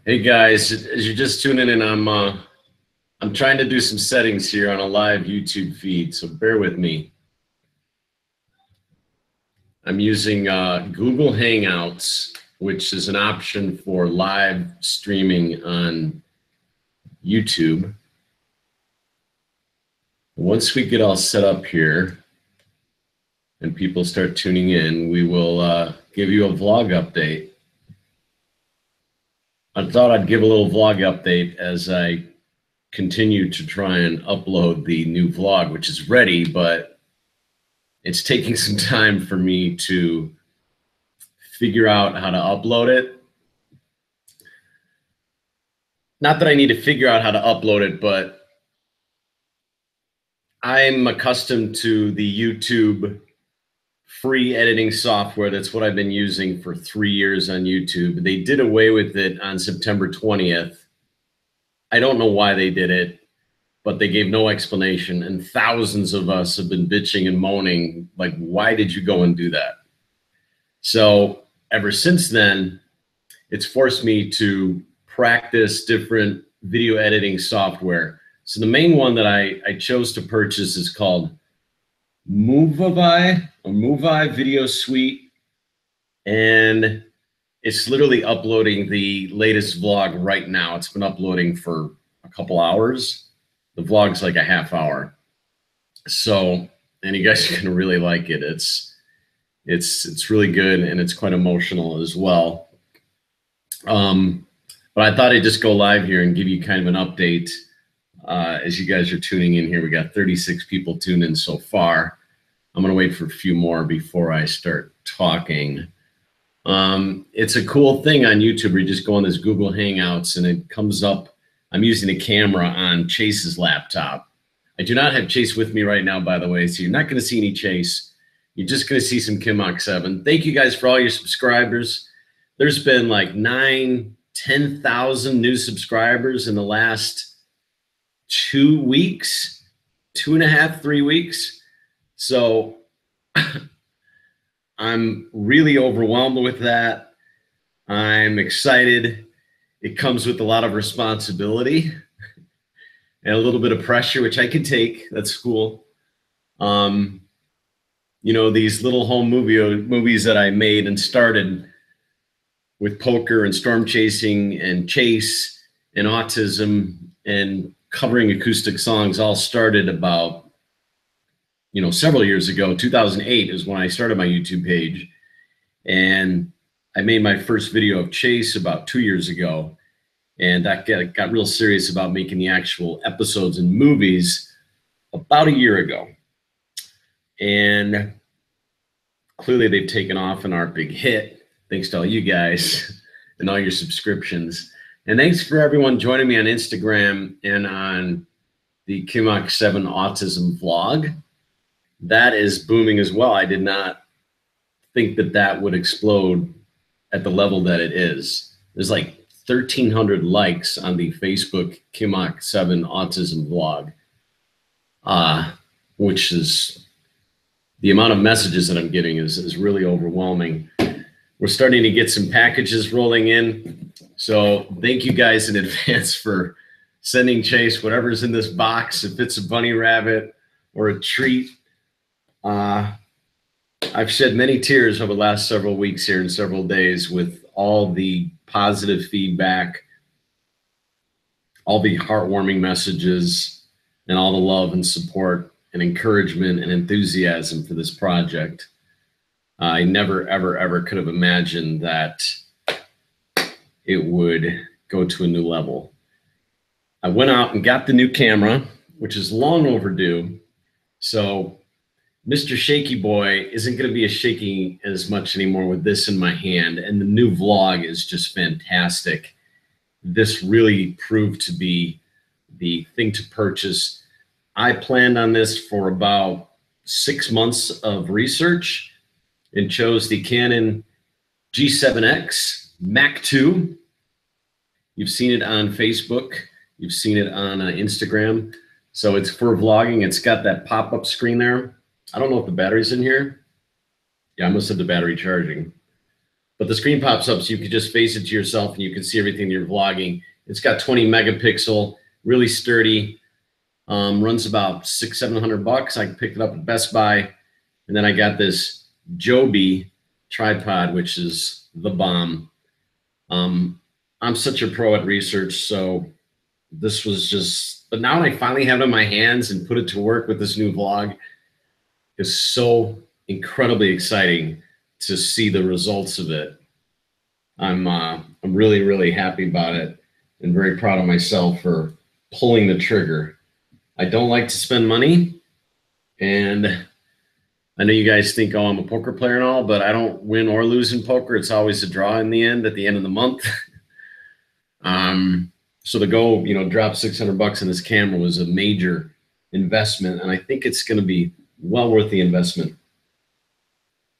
Hey guys, as you're just tuning in, I'm trying to do some settings here on a live YouTube feed, so bear with me. I'm using Google Hangouts, which is an option for live streaming on YouTube. Once we get all set up here and people start tuning in, we will give you a vlog update. I thought I'd give a little vlog update as I continue to try and upload the new vlog, which is ready, but it's taking some time for me to figure out how to upload it. Not that I need to figure out how to upload it, but I'm accustomed to the YouTube free editing software. That's what I've been using for 3 years on YouTube. They did away with it on September 20th. I don't know why they did it, but they gave no explanation. And thousands of us have been bitching and moaning, like, why did you go and do that? So ever since then, it's forced me to practice different video editing software. So the main one that I chose to purchase is called Movie Video Suite. And it's literally uploading the latest vlog right now. It's been uploading for a couple hours. The vlog's like a half hour. So, and you guys are gonna really like it. It's really good, and it's quite emotional as well. But I thought I'd just go live here and give you kind of an update as you guys are tuning in here. We got 36 people tuned in so far. I'm gonna wait for a few more before I start talking. It's a cool thing on YouTube where you just go on this Google Hangouts and it comes up. I'm using a camera on Chase's laptop. I do not have Chase with me right now, by the way, so you're not gonna see any Chase. You're just gonna see some Kimok7. Thank you guys for all your subscribers. There's been like 10,000 new subscribers in the last 2 weeks, 2.5, 3 weeks. So I'm really overwhelmed with that. I'm excited. It comes with a lot of responsibility and a little bit of pressure, which I can take. That's cool. You know, these little home movies that I made and started with poker and storm chasing and chase and autism and covering acoustic songs all started about, you know, several years ago. 2008 is when I started my YouTube page, and I made my first video of Chase about 2 years ago, and that got real serious about making the actual episodes and movies about a year ago. And clearly they've taken off and are a big hit, thanks to all you guys and all your subscriptions. And thanks for everyone joining me on Instagram and on the Kimok7 Autism vlog. That is booming as well. I did not think that that would explode at the level that it is. There's like 1,300 likes on the Facebook Kimok7 Autism vlog, which is the amount of messages that I'm getting is really overwhelming. We're starting to get some packages rolling in. So thank you guys in advance for sending Chase whatever's in this box. If it's a bunny rabbit or a treat. I've shed many tears over the last several weeks here and several days with all the positive feedback, all the heartwarming messages, and all the love and support and encouragement and enthusiasm for this project. I never, ever, ever could have imagined that it would go to a new level. I went out and got the new camera, which is long overdue. So Mr. Shaky Boy isn't going to be as shaky as much anymore with this in my hand. And the new vlog is just fantastic. This really proved to be the thing to purchase. I planned on this for about 6 months of research and chose the Canon G7X Mark II. You've seen it on Facebook. You've seen it on Instagram. So it's for vlogging. It's got that pop-up screen there. I don't know if the battery's in here. Yeah, I must have the battery charging. but the screen pops up so you can just face it to yourself and you can see everything you're vlogging. It's got 20 megapixel, really sturdy, runs about $600-700. I picked it up at Best Buy. And then I got this Joby tripod, which is the bomb. I'm such a pro at research, so this was just, but now I finally have it in my hands and put it to work with this new vlog. It's so incredibly exciting to see the results of it. I'm really, really happy about it and very proud of myself for pulling the trigger. I don't like to spend money, and I know you guys think, oh, I'm a poker player and all, but I don't win or lose in poker. It's always a draw in the end, at the end of the month. So to go, drop $600 in this camera was a major investment, and I think it's going to be well worth the investment.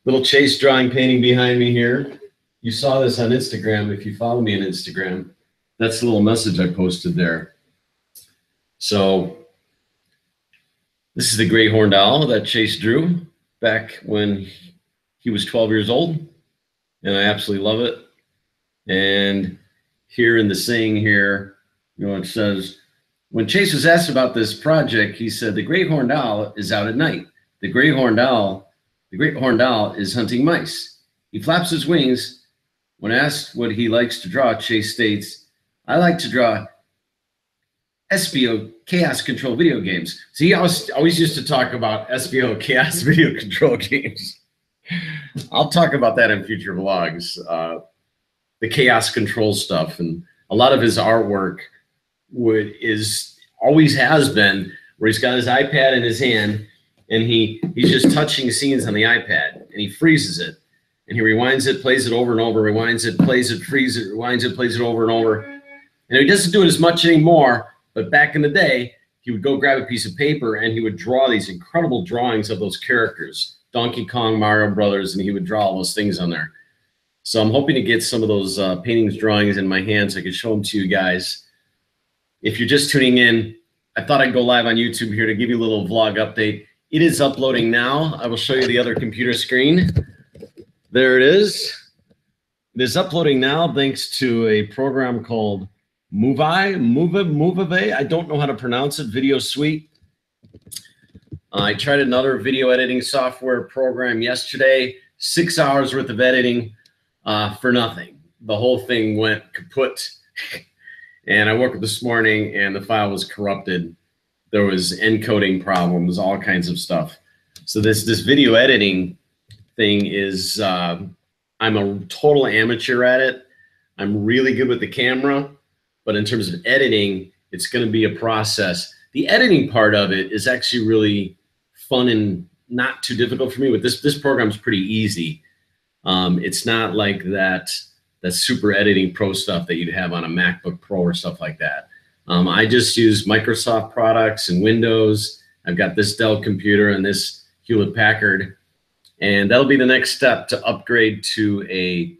Little Chase drawing painting behind me here. You saw this on Instagram. If you follow me on Instagram, that's the little message I posted there. So this is the great horned owl that Chase drew back when he was 12 years old, and I absolutely love it. And here in the saying here, it says, when Chase was asked about this project, he said, the great horned owl is out at night. The great horned owl is hunting mice. He flaps his wings. When asked what he likes to draw, Chase states, I like to draw SBO Chaos Control video games. So he always used to talk about SBO Chaos video control games. I'll talk about that in future vlogs. The Chaos Control stuff, and a lot of his artwork always has been where he's got his iPad in his hand and he's just touching scenes on the iPad, and he freezes it and he rewinds it, plays it over and over, rewinds it, plays it, freezes it, rewinds it, plays it over and over. And he doesn't do it as much anymore, but back in the day, he would go grab a piece of paper and he would draw these incredible drawings of those characters, Donkey Kong, Mario Brothers, and he would draw all those things on there. So I'm hoping to get some of those paintings, drawings in my hands so I can show them to you guys. If you're just tuning in, I thought I'd go live on YouTube here to give you a little vlog update. It is uploading now. I will show you the other computer screen. There it is. It is uploading now thanks to a program called Move. I don't know how to pronounce it. Video Suite. I tried another video editing software program yesterday. 6 hours worth of editing for nothing. The whole thing went kaput. And I woke up this morning and the file was corrupted. There was encoding problems, all kinds of stuff. So this video editing thing is, I'm a total amateur at it. I'm really good with the camera, but in terms of editing, it's going to be a process. The editing part of it is actually really fun and not too difficult for me. With this program is pretty easy. It's not like that super editing pro stuff that you'd have on a MacBook Pro or stuff like that. I just use Microsoft products and Windows. I've got this Dell computer and this Hewlett Packard, and that'll be the next step to upgrade to a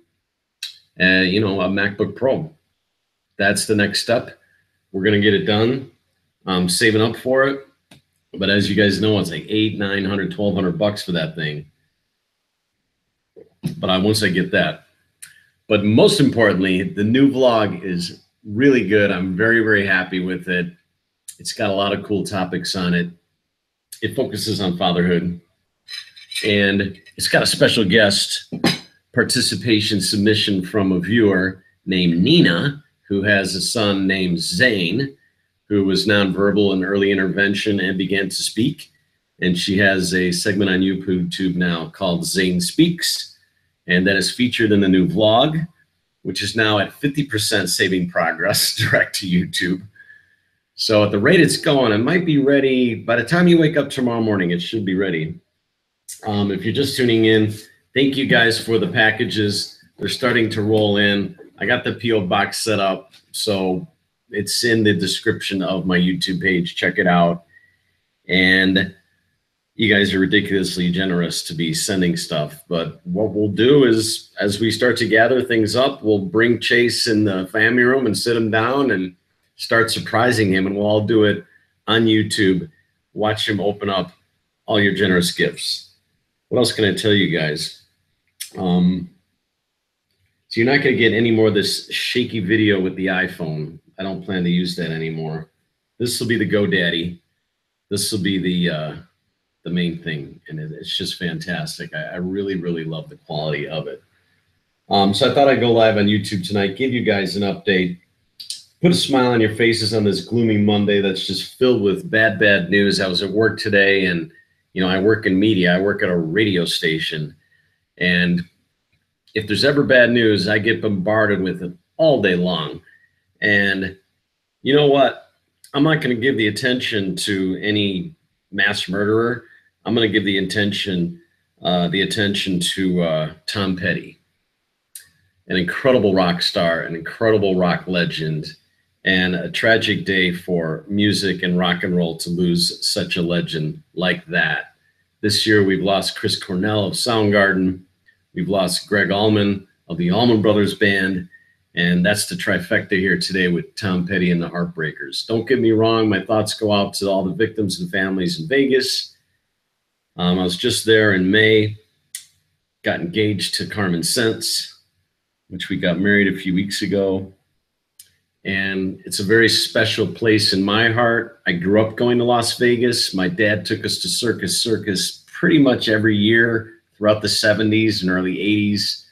MacBook Pro. That's the next step. We're gonna get it done. I'm saving up for it, but as you guys know, it's like $800, $900, $1,200 for that thing. But once I get that. But most importantly, the new vlog is really good. I'm very, very happy with it. It's got a lot of cool topics on it. It focuses on fatherhood. And it's got a special guest participation submission from a viewer named Nina, who has a son named Zane, who was nonverbal in early intervention and began to speak. And she has a segment on YouTube now called Zane Speaks. And that is featured in the new vlog, which is now at 50% saving progress direct to YouTube. So at the rate it's going, it might be ready. By the time you wake up tomorrow morning, it should be ready. If you're just tuning in, thank you guys for the packages. They're starting to roll in. I got the P.O. box set up, so it's in the description of my YouTube page. Check it out. And you guys are ridiculously generous to be sending stuff. But what we'll do is, as we start to gather things up, we'll bring Chase in the family room and sit him down and start surprising him. And we'll all do it on YouTube. Watch him open up all your generous gifts. What else can I tell you guys? So you're not going to get any more of this shaky video with the iPhone. I don't plan to use that anymore. This will be the GoDaddy. This will be the main thing, and it's just fantastic. I really, really love the quality of it. So I thought I'd go live on YouTube tonight, give you guys an update, put a smile on your faces on this gloomy Monday that's just filled with bad news. I was at work today, and I work in media. I work at a radio station, and if there's ever bad news, I get bombarded with it all day long. And you know what? I'm not going to give the attention to any mass murderer. I'm going to give the attention to Tom Petty, an incredible rock star, an incredible rock legend, and a tragic day for music and rock and roll to lose such a legend like that. This year, we've lost Chris Cornell of Soundgarden. We've lost Greg Allman of the Allman Brothers Band. And that's the trifecta here today with Tom Petty and the Heartbreakers. Don't get me wrong. My thoughts go out to all the victims and families in Vegas. I was just there in May, got engaged to Carmen Sense, which we got married a few weeks ago. And it's a very special place in my heart. I grew up going to Las Vegas. My dad took us to Circus pretty much every year throughout the 70s and early 80s.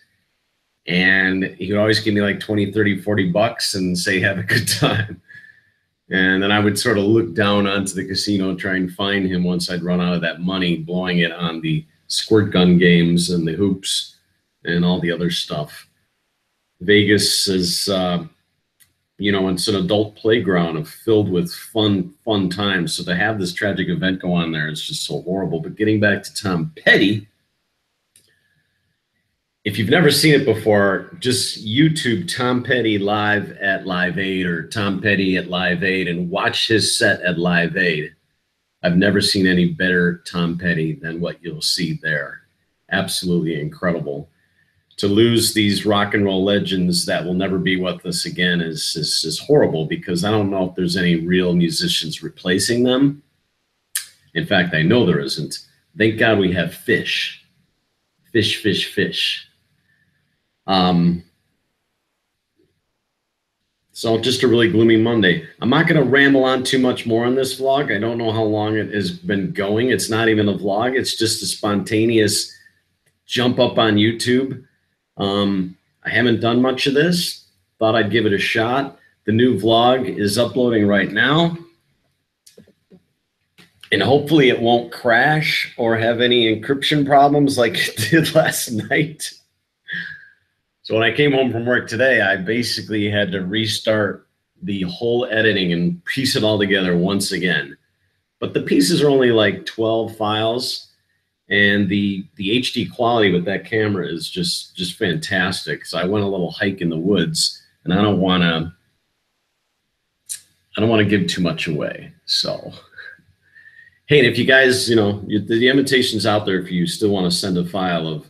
And he would always give me like 20, 30, 40 bucks and say, have a good time. And then I would sort of look down onto the casino and try and find him once I'd run out of that money, blowing it on the squirt gun games and the hoops and all the other stuff. Vegas is, it's an adult playground filled with fun times. So to have this tragic event go on there is just so horrible. But getting back to Tom Petty, if you've never seen it before, just YouTube Tom Petty live at Live Aid or Tom Petty at Live Aid and watch his set at Live Aid. I've never seen any better Tom Petty than what you'll see there. Absolutely incredible. To lose these rock and roll legends that will never be with us again is horrible, because I don't know if there's any real musicians replacing them. In fact, I know there isn't. Thank God we have Fish. Fish. So just a really gloomy Monday. I'm not going to ramble on too much more on this vlog. I don't know how long it has been going. It's not even a vlog. It's just a spontaneous jump up on YouTube. I haven't done much of this. Thought I'd give it a shot. The new vlog is uploading right now. And hopefully it won't crash or have any encryption problems like it did last night. So when I came home from work today, I basically had to restart the whole editing and piece it all together once again. But the pieces are only like 12 files, and the HD quality with that camera is just fantastic. So I went a little hike in the woods, and I don't want to give too much away. So hey, and if you guys, the invitation's out there if you still want to send a file of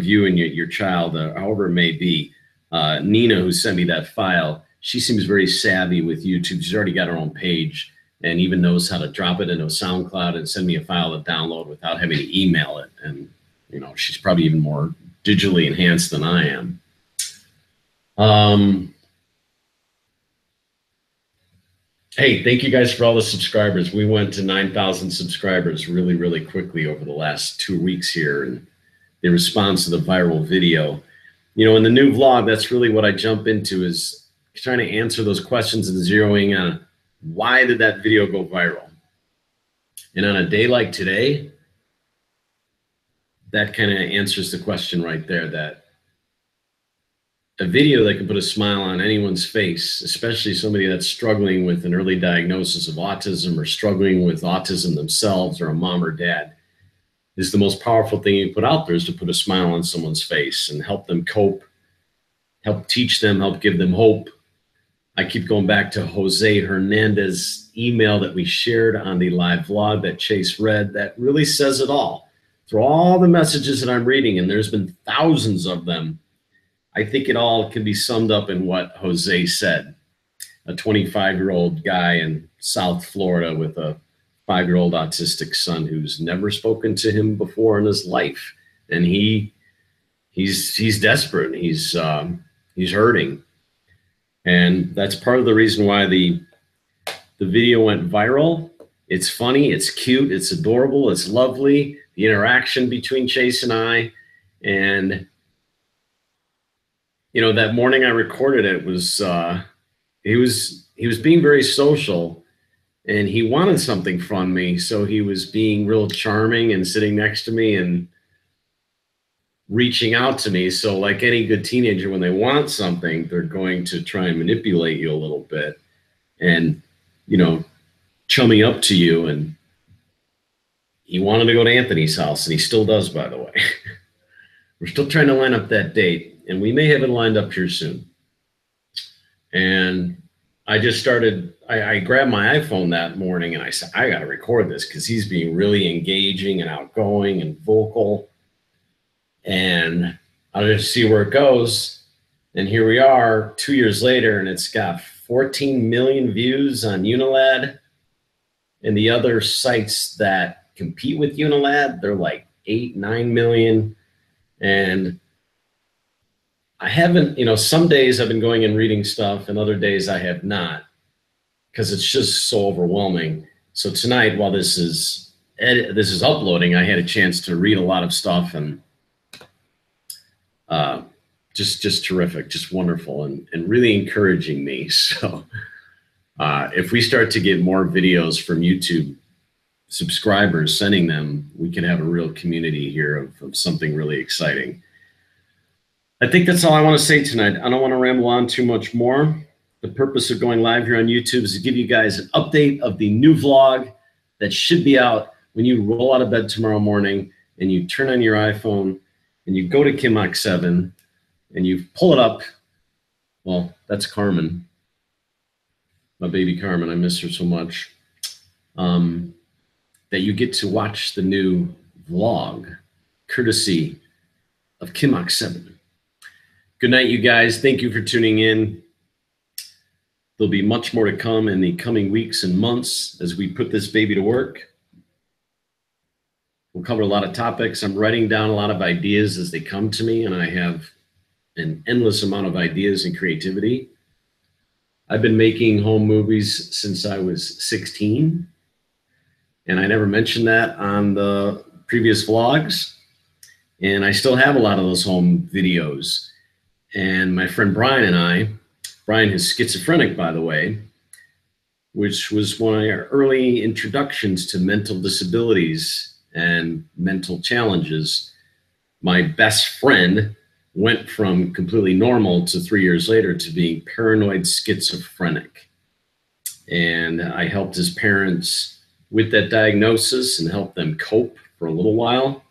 you and your child, however it may be. Nina, who sent me that file, she seems very savvy with YouTube. She's already got her own page and even knows how to drop it into SoundCloud and send me a file to download without having to email it. And, she's probably even more digitally enhanced than I am. Hey, thank you guys for all the subscribers. We went to 9,000 subscribers really, really quickly over the last 2 weeks here. And the response to the viral video, in the new vlog, that's really what I jump into, is trying to answer those questions and zeroing on why did that video go viral. And on a day like today, that kind of answers the question right there, that a video that can put a smile on anyone's face, especially somebody that's struggling with an early diagnosis of autism or struggling with autism themselves, or a mom or dad, is the most powerful thing you put out there, is to put a smile on someone's face and help them cope, help teach them, help give them hope. I keep going back to Jose Hernandez's email that we shared on the live vlog that Chase read. That really says it all. Through all the messages that I'm reading, and there's been thousands of them, I think it all can be summed up in what Jose said. A 25-year-old guy in South Florida with a 5-year-old autistic son who's never spoken to him before in his life. And he's desperate. He's He's hurting. And that's part of the reason why the video went viral. It's funny, it's cute, it's adorable, it's lovely. The interaction between Chase and I. And, you know, that morning I recorded it was, he was being very social, and he wanted something from me. So he was being real charming and sitting next to me and reaching out to me. So like any good teenager, when they want something, they're going to try and manipulate you a little bit and, you know, chummy up to you. And he wanted to go to Anthony's house, and he still does, by the way. We're still trying to line up that date, and we may have it lined up here soon. And I just started, I grabbed my iPhone that morning and I said, I got to record this because he's being really engaging and outgoing and vocal. And I'll just see where it goes. And here we are 2 years later, and it's got 14 million views on Unilad. And the other sites that compete with Unilad, they're like 8, 9 million. And I haven't, you know, some days I've been going and reading stuff, and other days I have not, because it's just so overwhelming. So tonight, while this is uploading, I had a chance to read a lot of stuff, and just terrific, just wonderful, and really encouraging me. So if we start to get more videos from YouTube subscribers sending them, we can have a real community here of something really exciting. I think that's all I want to say tonight. I don't want to ramble on too much more. The purpose of going live here on YouTube is to give you guys an update of the new vlog that should be out when you roll out of bed tomorrow morning and you turn on your iPhone and you go to Kimmock 7 and you pull it up. Well, that's Carmen, my baby Carmen. I miss her so much. That you get to watch the new vlog courtesy of Kimmock 7. Good night, you guys. Thank you for tuning in. There'll be much more to come in the coming weeks and months as we put this baby to work. We'll cover a lot of topics. I'm writing down a lot of ideas as they come to me, and I have an endless amount of ideas and creativity. I've been making home movies since I was 16, and I never mentioned that on the previous vlogs. And I still have a lot of those home videos. And my friend Brian and I, Brian is schizophrenic, by the way, which was one of our early introductions to mental disabilities and mental challenges. My best friend went from completely normal to 3 years later to being paranoid schizophrenic. And I helped his parents with that diagnosis and helped them cope for a little while.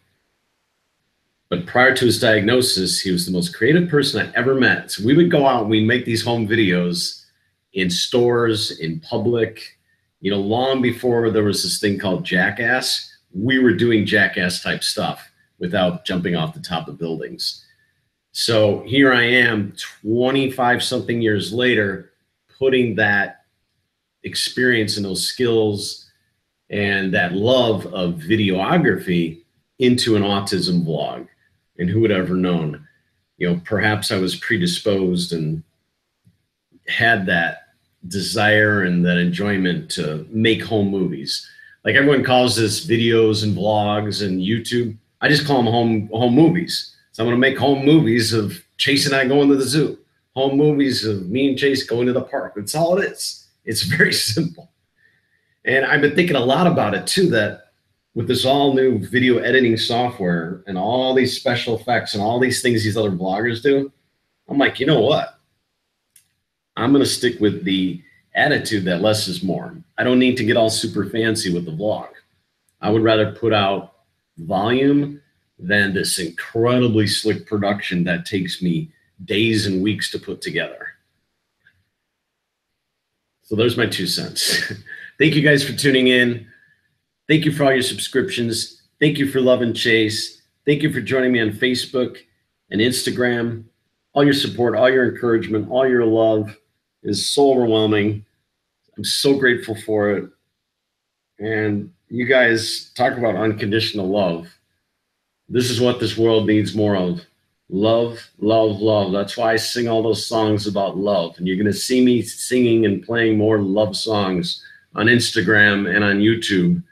But prior to his diagnosis, he was the most creative person I ever met. So we would go out and we'd make these home videos in stores, in public, you know, long before there was this thing called Jackass. We were doing Jackass type stuff without jumping off the top of buildings. So here I am 25 something years later, putting that experience and those skills and that love of videography into an autism vlog. And who would have ever known? You know, perhaps I was predisposed and had that desire and that enjoyment to make home movies. Like everyone calls this videos and vlogs and YouTube. I just call them home movies. So I'm going to make home movies of Chase and I going to the zoo. Home movies of me and Chase going to the park. That's all it is. It's very simple. And I've been thinking a lot about it too, that with this all new video editing software and all these special effects and all these things these other bloggers do, I'm like, you know what? I'm going to stick with the attitude that less is more. I don't need to get all super fancy with the vlog. I would rather put out volume than this incredibly slick production that takes me days and weeks to put together. So there's my 2 cents. Thank you guys for tuning in. Thank you for all your subscriptions. Thank you for loving Chase. Thank you for joining me on Facebook and Instagram. All your support, all your encouragement, all your love is so overwhelming. I'm so grateful for it. And you guys talk about unconditional love. This is what this world needs more of. Love, love, love. That's why I sing all those songs about love. And you're going to see me singing and playing more love songs on Instagram and on YouTube.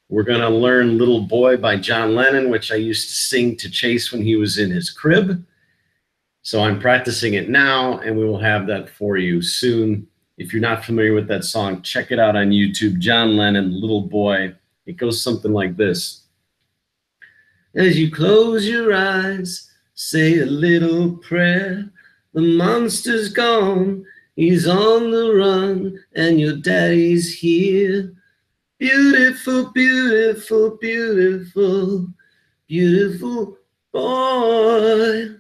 We're going to learn Little Boy by John Lennon, which I used to sing to Chase when he was in his crib. So I'm practicing it now, and we will have that for you soon. If you're not familiar with that song, check it out on YouTube. John Lennon, Little Boy. It goes something like this. As you close your eyes, say a little prayer. The monster's gone, he's on the run, and your daddy's here. Beautiful, beautiful, beautiful, beautiful boy.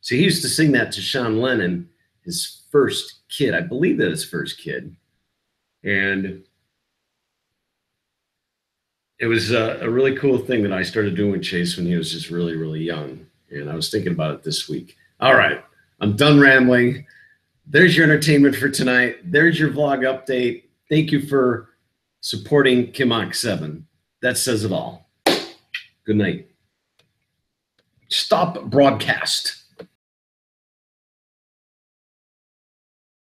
So he used to sing that to Sean Lennon, his first kid. I believe that his first kid. And it was a really cool thing that I started doing with Chase when he was just really, really young. And I was thinking about it this week. All right, I'm done rambling. There's your entertainment for tonight. There's your vlog update. Thank you for supporting Kimok 7. That says it all. Good night. Stop broadcast.